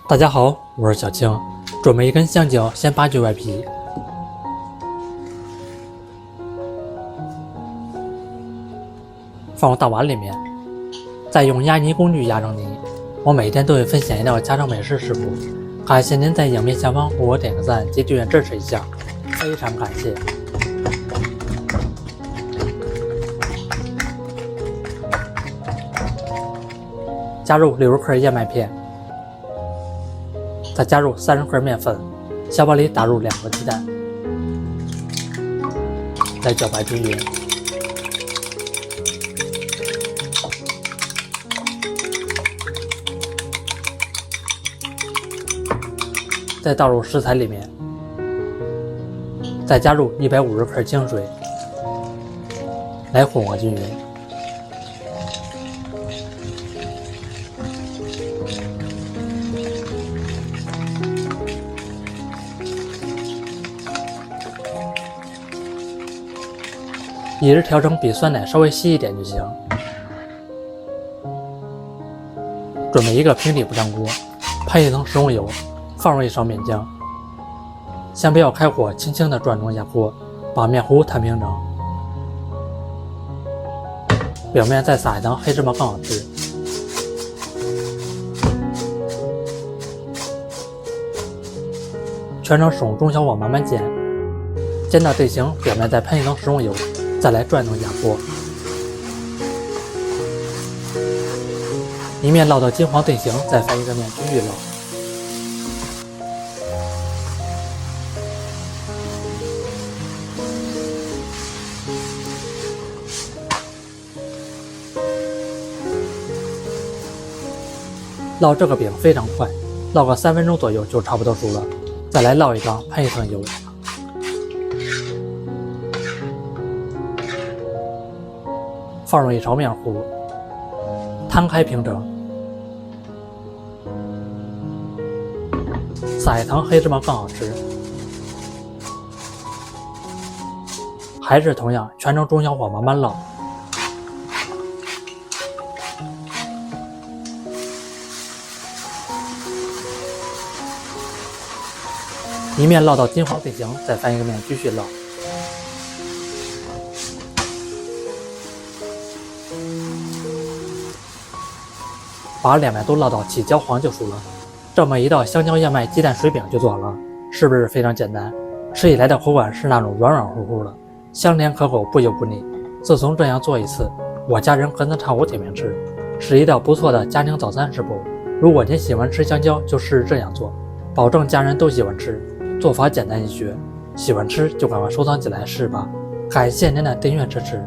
大家好，我是小青，准备一根香蕉，先扒去外皮，放入大碗里面，再用压泥工具压成泥。我每天都会分享一道家常美食食谱，感謝您在影片下方为我点個讚及訂閱支持一下，非常感謝。加入60克燕麥片，再加入30克面粉，小碗裡打入2個雞蛋，再攪拌均匀。再倒入食材裡面，再加入150克清水，來混合均匀。一直調成比酸奶稍微稀一點就行。準備一個平底不粘鍋，噴一層食用油，放入一勺麵漿。先不要開火，輕輕地轉動一下鍋，把麵糊攤平整。表面再撒一層黑芝麻更好吃。全程使用中小火慢慢煎，煎到定型，表面再噴一層食用油。再來轉動一下鍋，一面烙到金黃定型，再翻一個面均勻烙。烙這個餅非常快，烙個3分鐘左右就差不多熟了。再來烙一張，噴一層油。放入一勺麵糊，攤開平整，撒一層黑芝麻更好吃。還是同樣，全程中小火慢慢烙。一面烙到金黄定型，再翻一個面繼續烙。把2面都烙到起焦黃就熟了。這麼一道香蕉燕麥雞蛋水餅就做好了，是不是非常簡單？吃起來的口感是那種軟軟乎乎的，香甜可口，不油不膩。自從這樣做一次，我家人隔三差五點名吃，是一道不錯的家庭早餐食譜。如果您喜歡吃香蕉，就試試這樣做，保證家人都喜歡吃。做法簡單易學，喜歡吃就趕快收藏起來試吧。感謝您的訂閱支持。